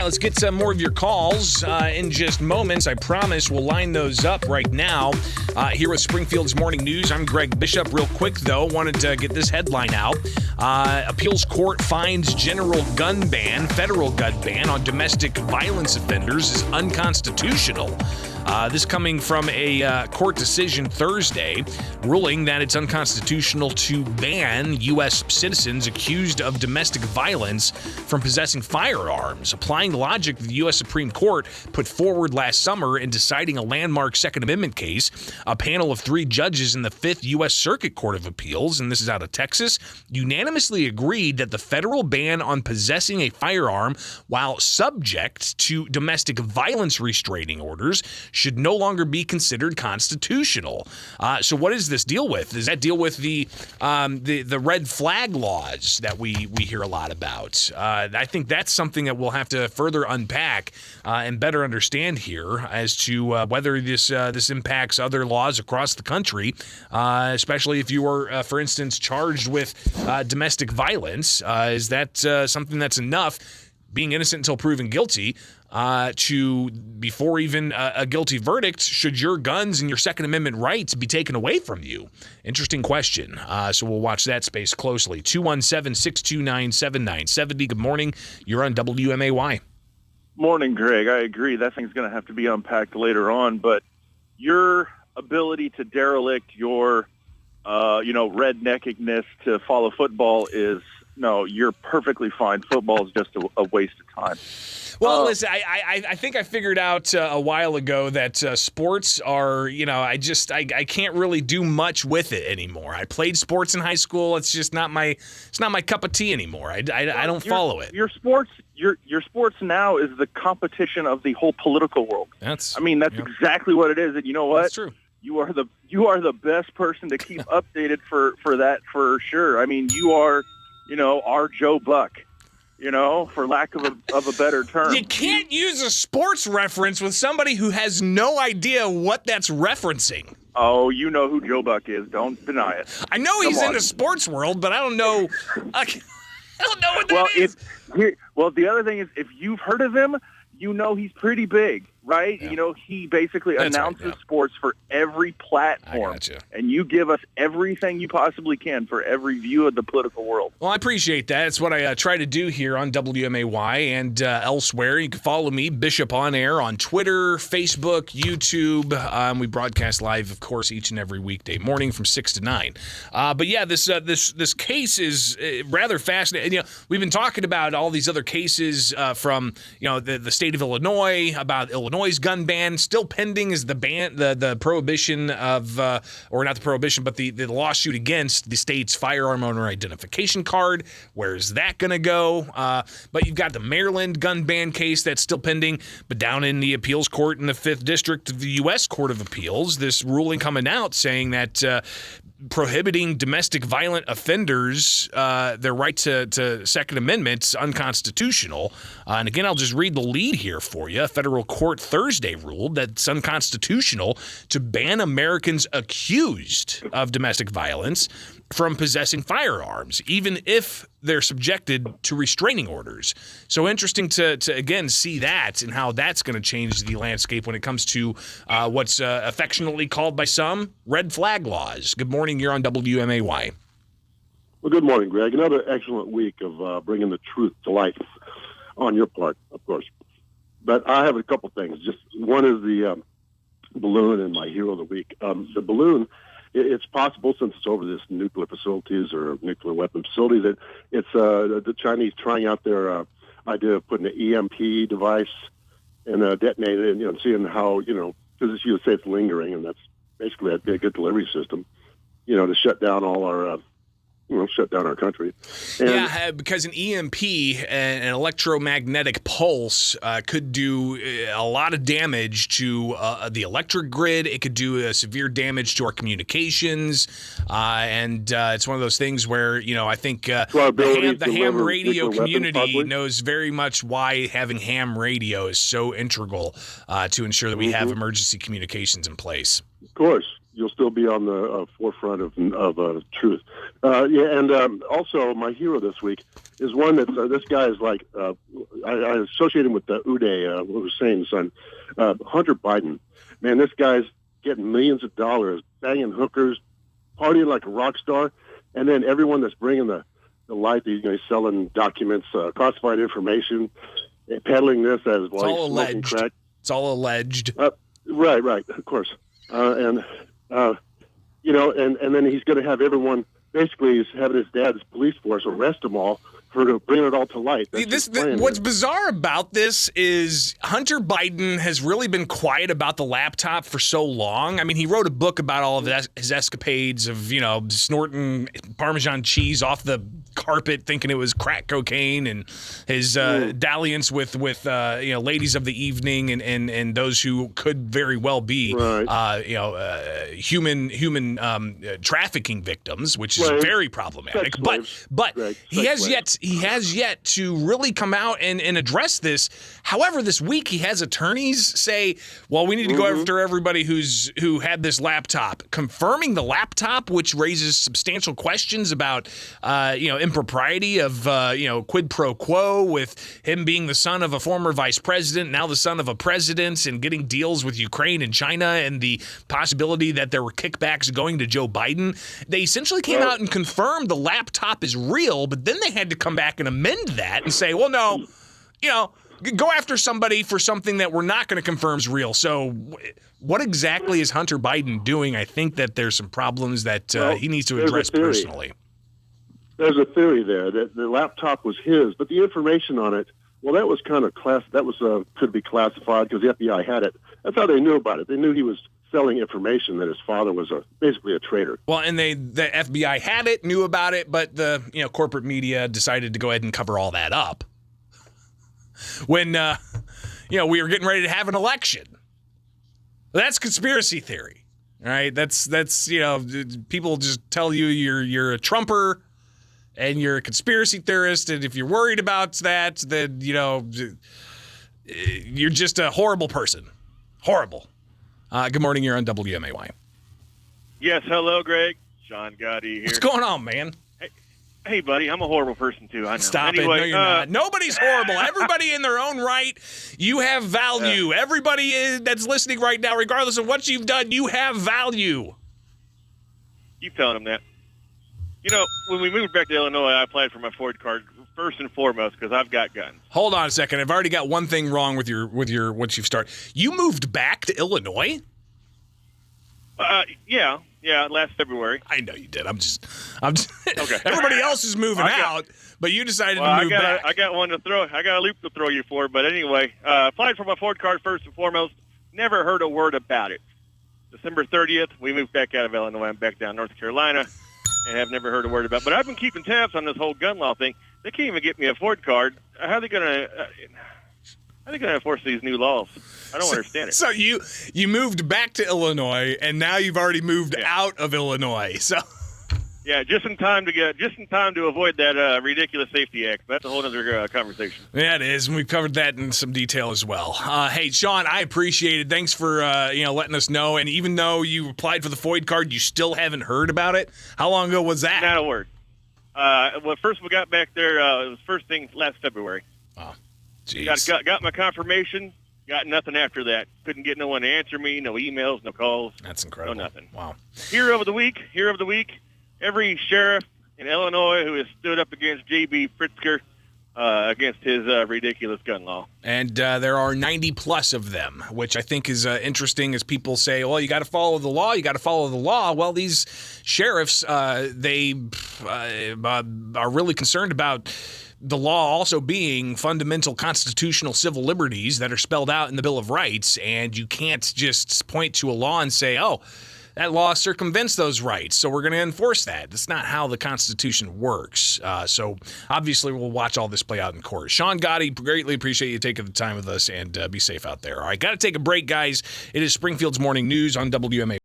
let's get some more of your calls in just moments. I promise we'll line those up right now. Here with Springfield's Morning News, I'm Greg Bishop. Real quick, though, wanted to get this headline out. Appeals court finds federal gun ban on domestic violence offenders is unconstitutional. This coming from a court decision Thursday, ruling that it's unconstitutional to ban U.S. citizens accused of domestic violence from possessing firearms. Applying the logic the U.S. Supreme Court put forward last summer in deciding a landmark Second Amendment case, a panel of 3 judges in the 5th U.S. Circuit Court of Appeals, and this is out of Texas, unanimously agreed that the federal ban on possessing a firearm while subject to domestic violence restraining orders should no longer be considered constitutional. So what does this deal with? Does that deal with the red flag laws that we hear a lot about? I think that's something that we'll have to further unpack and better understand here as to whether this impacts other laws across the country, especially if you were, for instance, charged with domestic violence. Is that something that's enough, being innocent until proven guilty, to before even a guilty verdict, should your guns and your Second Amendment rights be taken away from you? Interesting question. So we'll watch that space closely. 217-629-7970. Good morning. You're on WMAY. Morning, Greg. I agree. That thing's going to have to be unpacked later on, but your ability to derelict your, redneckness to follow football is, no, you're perfectly fine. Football is just a waste of time. Well, listen, I think I figured out a while ago that sports are, I can't really do much with it anymore. I played sports in high school. It's just not my cup of tea anymore. I don't follow it. Your sports now is the competition of the whole political world. That's exactly what it is. And you know what? That's true. You are the best person to keep updated for that for sure. I mean, you are, our Joe Buck. For lack of a better term. You can't use a sports reference with somebody who has no idea what that's referencing. Oh, you know who Joe Buck is. Don't deny it. I know he's in the sports world, but I don't know. I don't know what that is. The other thing is, if you've heard of him, he's pretty big, right? Yeah. He basically announces sports for every platform. I gotcha. And you give us everything you possibly can for every view of the political world. Well, I appreciate that. It's what I try to do here on WMAY and elsewhere. You can follow me, Bishop On Air, on Twitter, Facebook, YouTube. We broadcast live, of course, each and every weekday morning from 6 to 9. But yeah, this case is rather fascinating. We've been talking about all these other cases from the state of Illinois, about Illinois' gun ban. Still pending is the prohibition of, or not the prohibition, but the lawsuit against the state's firearm owner identification card. Where's that going to go? But you've got the Maryland gun ban case that's still pending, but down in the appeals court in the 5th District of the U.S. Court of Appeals, this ruling coming out saying that prohibiting domestic violent offenders, their right to Second Amendment, is unconstitutional. And again, I'll just read the lead here for you. A federal court Thursday ruled that it's unconstitutional to ban Americans accused of domestic violence from possessing firearms, even if they're subjected to restraining orders. So interesting to again see that and how that's going to change the landscape when it comes to what's affectionately called by some red flag laws. Good morning. You're on WMAY. Well, good morning, Greg. Another excellent week of bringing the truth to light on your part, of course. But I have a couple things. Just one is the balloon and my hero of the week. The balloon, it's possible, since it's over this nuclear facilities or nuclear weapon facilities, that it's the Chinese trying out their idea of putting an EMP device and detonating it, and seeing how, because you say it's lingering, and that's basically that'd be a good delivery system, to shut down all our shut down our country. And because an EMP, an electromagnetic pulse, could do a lot of damage to the electric grid. It could do severe damage to our communications. And it's one of those things where, I think the ham radio community knows very much why having ham radio is so integral to ensure that we have emergency communications in place. Of course. you'll still be on the forefront of truth. And also my hero this week is one that this guy is like I associate him with Uday Hussein's son, Hunter Biden. Man, this guy's getting millions of dollars, banging hookers, partying like a rock star, and then everyone that's bringing the light, he's selling documents, classified information, peddling this as like smoking crack. It's all alleged. Right, of course. And then he's going to have everyone, basically he's having his dad's police force arrest them all for bringing it all to light. What's bizarre about this is Hunter Biden has really been quiet about the laptop for so long. I mean, he wrote a book about all of his escapades of, snorting Parmesan cheese off the carpet thinking it was crack cocaine, and his dalliance with ladies of the evening and those who could very well be human trafficking victims, which is very problematic. But he has yet to really come out and address this. However, this week he has attorneys say, well, we need to go after everybody who had this laptop, confirming the laptop, which raises substantial questions about impropriety of quid pro quo, with him being the son of a former vice president, now the son of a president, and getting deals with Ukraine and China, and the possibility that there were kickbacks going to Joe Biden. They essentially came out and confirmed the laptop is real, but then they had to come back and amend that and say, well, no, go after somebody for something that we're not going to confirm is real. So what exactly is Hunter Biden doing? I think that there's some problems that he needs to address personally. There's a theory there that the laptop was his, but the information on it, well, that was kind of could be classified because the FBI had it. That's how they knew about it. They knew he was selling information that his father was basically a traitor. Well, and the FBI had it, knew about it, but the corporate media decided to go ahead and cover all that up when we were getting ready to have an election. That's conspiracy theory, right? That's people just tell you you're a Trumper and you're a conspiracy theorist, and if you're worried about that, then you're just a horrible person. Horrible. Good morning. You're on WMAY. Yes, hello, Greg. Sean Gotti here. What's going on, man? Hey, buddy, I'm a horrible person, too. I know. Stop it. No, you're not. Nobody's horrible. Everybody in their own right, you have value. Everybody that's listening right now, regardless of what you've done, you have value. Keep telling them that. When we moved back to Illinois, I applied for my Ford card first and foremost because I've got guns. Hold on a second. I've already got one thing wrong with your what you've started. You moved back to Illinois? Yeah, last February. I know you did. I'm just okay. Everybody else is moving out, but you decided to move back. I got one to throw. I got a loop to throw you for. But anyway, applied for my Ford card first and foremost. Never heard a word about it. December 30th, we moved back out of Illinois. I'm back down North Carolina. And have never heard a word about it. But I've been keeping tabs on this whole gun law thing. They can't even get me a Ford card. How are they going to enforce these new laws? I don't understand it. So you moved back to Illinois, and now you've already moved out of Illinois. So yeah, just in time to avoid that ridiculous safety act. That's a whole other conversation. Yeah, it is, and we've covered that in some detail as well. Hey, Sean, I appreciate it. Thanks for letting us know. And even though you applied for the FOID card, you still haven't heard about it. How long ago was that? Not a word. Well, first we got back there. It was first thing last February. Oh, jeez. Got my confirmation. Got nothing after that. Couldn't get no one to answer me. No emails. No calls. That's incredible. No nothing. Wow. Hero of the week. Every sheriff in Illinois who has stood up against J.B. Pritzker against his ridiculous gun law. And there are 90 plus of them, which I think is interesting as people say, well, you got to follow the law. You got to follow the law. Well, these sheriffs, they are really concerned about the law also being fundamental constitutional civil liberties that are spelled out in the Bill of Rights. And you can't just point to a law and say, oh, that law circumvents those rights, so we're going to enforce that. That's not how the Constitution works. So obviously we'll watch all this play out in court. Sean Gotti, greatly appreciate you taking the time with us, and be safe out there. All right, got to take a break, guys. It is Springfield's Morning News on WMA.